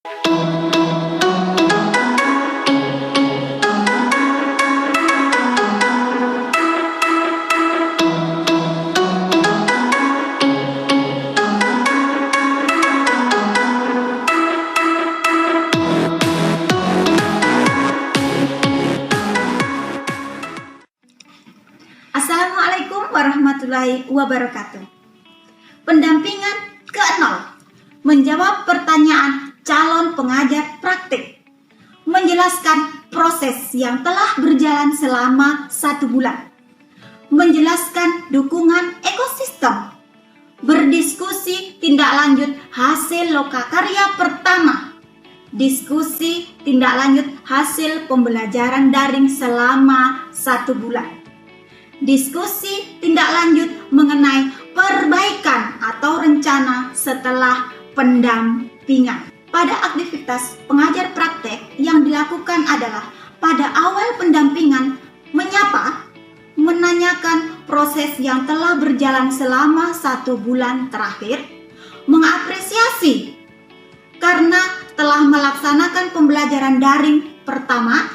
Assalamualaikum warahmatullahi wabarakatuh. Pendampingan ke-0, menjawab pertanyaan calon pengajar praktik, menjelaskan proses yang telah berjalan selama 1 bulan, menjelaskan dukungan ekosistem, berdiskusi tindak lanjut hasil lokakarya pertama, diskusi tindak lanjut hasil pembelajaran daring selama 1 bulan, diskusi tindak lanjut mengenai perbaikan atau rencana setelah pendampingan. Pada aktivitas pengajar praktek yang dilakukan adalah pada awal pendampingan menyapa, menanyakan proses yang telah berjalan selama 1 bulan terakhir, mengapresiasi karena telah melaksanakan pembelajaran daring pertama,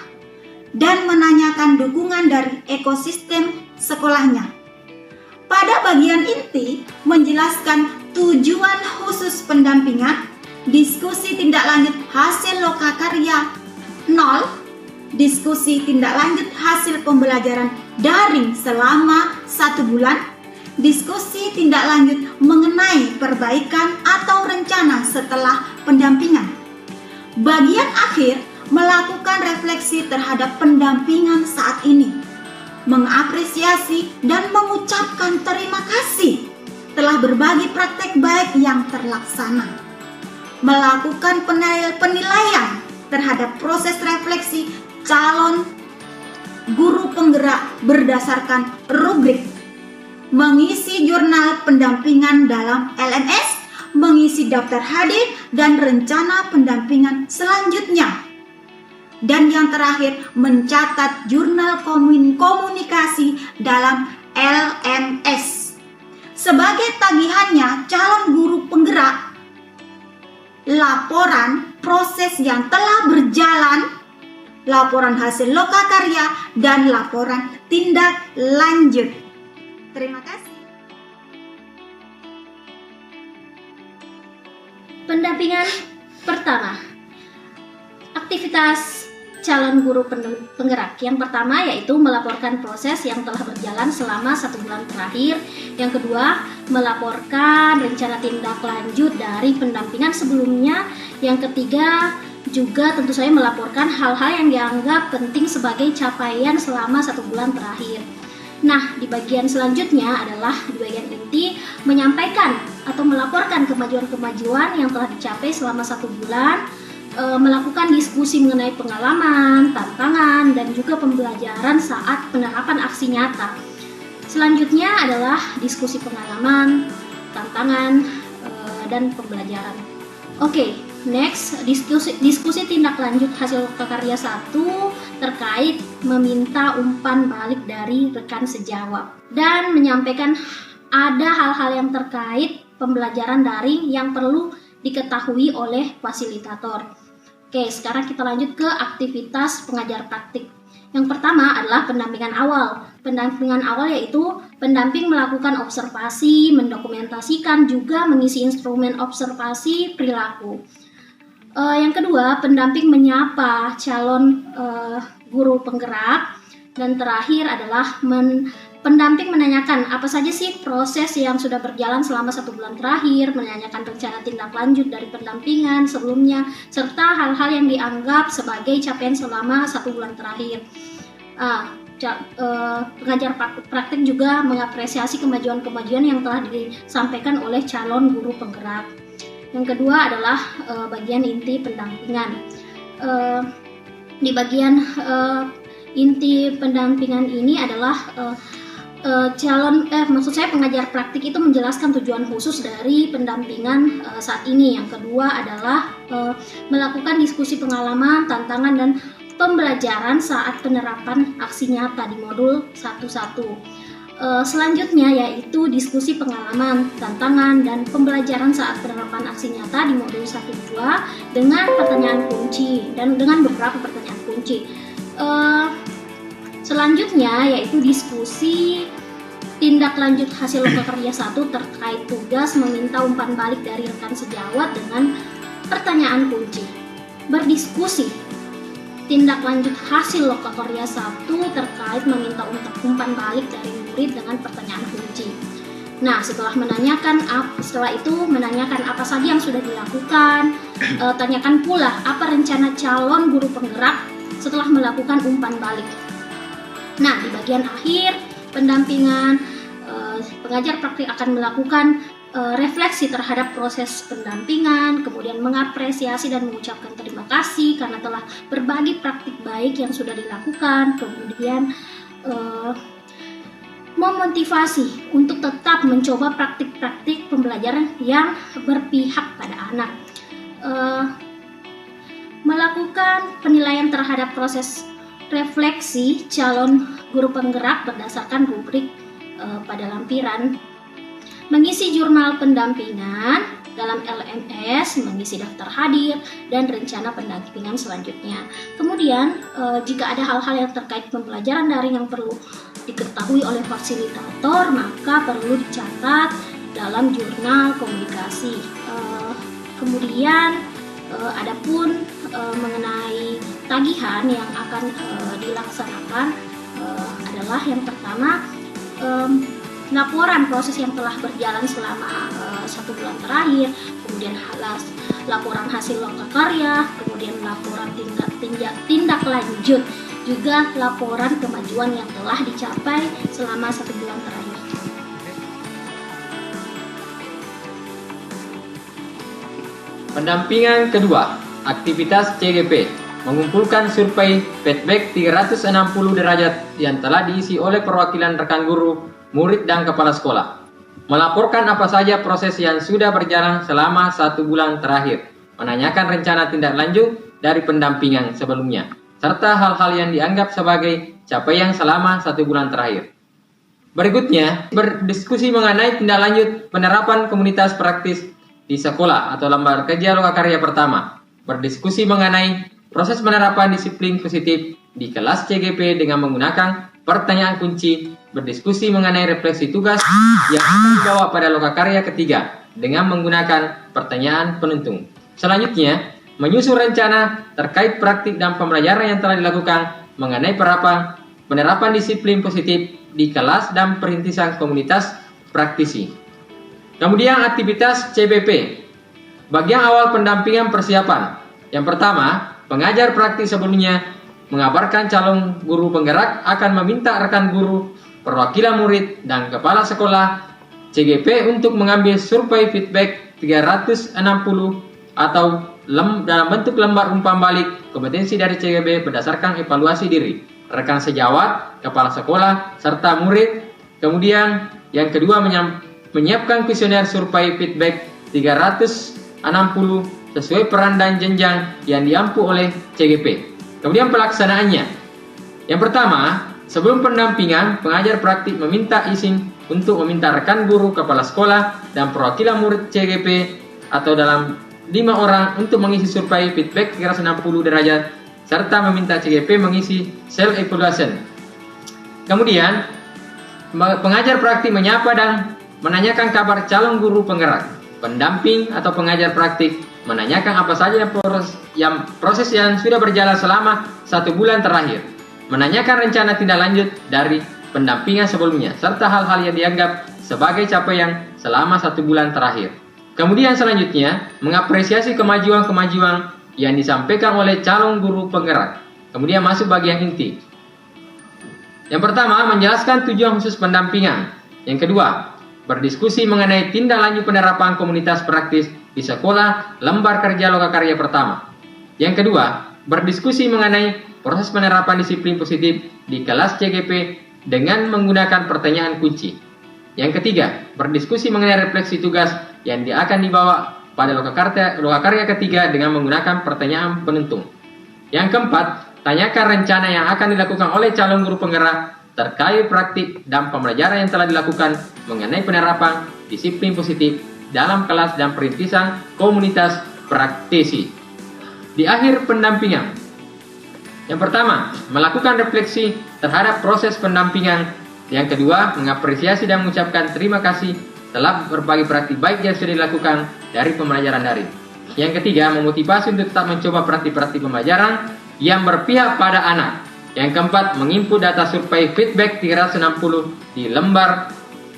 dan menanyakan dukungan dari ekosistem sekolahnya. Pada bagian inti, menjelaskan tujuan khusus pendampingan, diskusi tindak lanjut hasil lokakarya 0, diskusi tindak lanjut hasil pembelajaran daring selama 1 bulan, diskusi tindak lanjut mengenai perbaikan atau rencana setelah pendampingan. Bagian akhir, melakukan refleksi terhadap pendampingan saat ini, mengapresiasi dan mengucapkan terima kasih telah berbagi praktek baik yang terlaksana, melakukan penilaian terhadap proses refleksi calon guru penggerak berdasarkan rubrik, mengisi jurnal pendampingan dalam LMS, mengisi daftar hadir dan rencana pendampingan selanjutnya. Dan yang terakhir, mencatat jurnal komunikasi dalam LMS. Sebagai tagihannya calon guru penggerak, laporan proses yang telah berjalan, laporan hasil lokakarya, dan laporan tindak lanjut. Terima kasih. Pendampingan pertama, aktivitas calon guru penggerak. Yang pertama yaitu melaporkan proses yang telah berjalan selama 1 bulan terakhir. Yang kedua, melaporkan rencana tindak lanjut dari pendampingan sebelumnya. Yang ketiga, juga tentu saja melaporkan hal-hal yang dianggap penting sebagai capaian selama 1 bulan terakhir. Nah, di bagian selanjutnya adalah di bagian inti, menyampaikan atau melaporkan kemajuan-kemajuan yang telah dicapai selama 1 bulan, melakukan diskusi mengenai pengalaman, tantangan, dan juga pembelajaran saat penerapan aksi nyata. Selanjutnya adalah diskusi pengalaman, tantangan, dan pembelajaran. Oke, next, diskusi tindak lanjut hasil karya 1 terkait meminta umpan balik dari rekan sejawat dan menyampaikan ada hal-hal yang terkait pembelajaran daring yang perlu diketahui oleh fasilitator. Oke, sekarang kita lanjut ke aktivitas pengajar praktik. Yang pertama adalah pendampingan awal. Pendampingan awal yaitu pendamping melakukan observasi, mendokumentasikan, juga mengisi instrumen observasi perilaku. Yang kedua, pendamping menyapa calon guru penggerak. Dan terakhir adalah pendamping menanyakan apa saja sih proses yang sudah berjalan selama 1 bulan terakhir, menanyakan rencana tindak lanjut dari pendampingan sebelumnya, serta hal-hal yang dianggap sebagai capaian selama 1 bulan terakhir. Pengajar praktik juga mengapresiasi kemajuan-kemajuan yang telah disampaikan oleh calon guru penggerak. Yang kedua adalah bagian inti pendampingan. Di bagian inti pendampingan ini adalah pengajar praktik itu menjelaskan tujuan khusus dari pendampingan saat ini. Yang kedua adalah melakukan diskusi pengalaman, tantangan, dan pembelajaran saat penerapan aksi nyata di modul 1.1. Selanjutnya yaitu diskusi pengalaman, tantangan, dan pembelajaran saat penerapan aksi nyata di modul 1-2 dengan pertanyaan kunci dan dengan beberapa pertanyaan kunci. Selanjutnya yaitu diskusi tindak lanjut hasil lokakarya 1 terkait tugas meminta umpan balik dari rekan sejawat dengan pertanyaan kunci. Berdiskusi tindak lanjut hasil lokakarya 1 terkait meminta umpan balik dari murid dengan pertanyaan kunci. Nah, setelah itu menanyakan apa saja yang sudah dilakukan, tanyakan pula apa rencana calon guru penggerak setelah melakukan umpan balik. Nah, di bagian akhir pendampingan, pengajar praktik akan melakukan refleksi terhadap proses pendampingan, kemudian mengapresiasi dan mengucapkan terima kasih karena telah berbagi praktik baik yang sudah dilakukan, kemudian memotivasi untuk tetap mencoba praktik-praktik pembelajaran yang berpihak pada anak, melakukan penilaian terhadap proses refleksi calon guru penggerak berdasarkan rubrik pada lampiran, mengisi jurnal pendampingan dalam LMS, mengisi daftar hadir, dan rencana pendampingan selanjutnya. Kemudian, jika ada hal-hal yang terkait pembelajaran daring yang perlu diketahui oleh fasilitator, maka perlu dicatat dalam jurnal komunikasi. Kemudian, adapun mengenai tagihan yang akan dilaksanakan adalah yang pertama, laporan proses yang telah berjalan selama 1 bulan terakhir, kemudian laporan hasil lokakarya, kemudian laporan tindak lanjut, juga laporan kemajuan yang telah dicapai selama 1 bulan terakhir. Pendampingan kedua, aktivitas CGP, mengumpulkan survei feedback 360 derajat yang telah diisi oleh perwakilan rekan guru, murid, dan kepala sekolah. Melaporkan apa saja proses yang sudah berjalan selama 1 bulan terakhir. Menanyakan rencana tindak lanjut dari pendampingan sebelumnya, serta hal-hal yang dianggap sebagai capaian selama 1 bulan terakhir. Berikutnya, berdiskusi mengenai tindak lanjut penerapan komunitas praktis di sekolah atau lembar kerja lokakarya pertama. Berdiskusi mengenai proses penerapan disiplin positif di kelas CGP dengan menggunakan pertanyaan kunci. Berdiskusi mengenai refleksi tugas yang akan dibawa pada lokakarya ketiga dengan menggunakan pertanyaan penentu. Selanjutnya, menyusun rencana terkait praktik dan pembelajaran yang telah dilakukan mengenai penerapan disiplin positif di kelas dan perintisan komunitas praktisi. Kemudian aktivitas CBP, bagian awal pendampingan persiapan. Yang pertama, pengajar praktik sebelumnya mengabarkan calon guru penggerak akan meminta rekan guru, perwakilan murid, dan kepala sekolah CGP untuk mengambil survei feedback 360 atau dalam bentuk lembar umpan balik kompetensi dari CGP berdasarkan evaluasi diri, rekan sejawat, kepala sekolah, serta murid. Kemudian yang kedua, menyiapkan kuesioner survei feedback 360 sesuai peran dan jenjang yang diampu oleh CGP. Kemudian pelaksanaannya. Yang pertama, sebelum pendampingan, pengajar praktik meminta izin untuk meminta rekan guru, kepala sekolah, dan perwakilan murid CGP atau dalam 5 orang untuk mengisi survei feedback 360 derajat serta meminta CGP mengisi self evaluation. Kemudian, pengajar praktik menyapa dan menanyakan kabar calon guru penggerak. Pendamping atau pengajar praktik menanyakan apa saja proses yang sudah berjalan selama 1 bulan terakhir. Menanyakan rencana tindak lanjut dari pendampingan sebelumnya, serta hal-hal yang dianggap sebagai capaian selama 1 bulan terakhir. Kemudian selanjutnya, mengapresiasi kemajuan-kemajuan yang disampaikan oleh calon guru penggerak. Kemudian masuk bagian inti. Yang pertama, menjelaskan tujuan khusus pendampingan. Yang kedua, berdiskusi mengenai tindak lanjut penerapan komunitas praktis di sekolah lembar kerja lokakarya pertama. Yang kedua, berdiskusi mengenai proses penerapan disiplin positif di kelas CGP dengan menggunakan pertanyaan kunci. Yang ketiga, berdiskusi mengenai refleksi tugas yang akan dibawa pada lokakarya ketiga dengan menggunakan pertanyaan penentu. Yang keempat, tanyakan rencana yang akan dilakukan oleh calon guru penggerak terkait praktik dan pembelajaran yang telah dilakukan mengenai penerapan disiplin positif dalam kelas dan perintisan komunitas praktisi. Di akhir pendampingan, yang pertama, melakukan refleksi terhadap proses pendampingan. Yang kedua, mengapresiasi dan mengucapkan terima kasih telah berbagi praktik baik yang sudah dilakukan dari pembelajaran daring. Yang ketiga, memotivasi untuk tetap mencoba praktik-praktik pembelajaran yang berpihak pada anak. Yang keempat, menginput data survei feedback 360 di lembar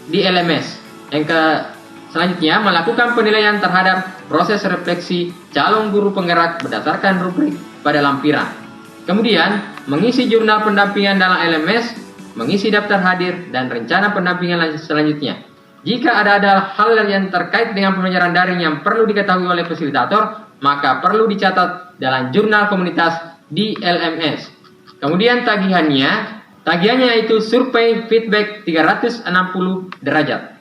di LMS. Selanjutnya, melakukan penilaian terhadap proses refleksi calon guru penggerak berdasarkan rubrik pada lampiran. Kemudian, mengisi jurnal pendampingan dalam LMS, mengisi daftar hadir, dan rencana pendampingan selanjutnya. Jika ada hal yang terkait dengan pembelajaran daring yang perlu diketahui oleh fasilitator, maka perlu dicatat dalam jurnal komunitas di LMS. Kemudian tagihannya yaitu survei feedback 360 derajat.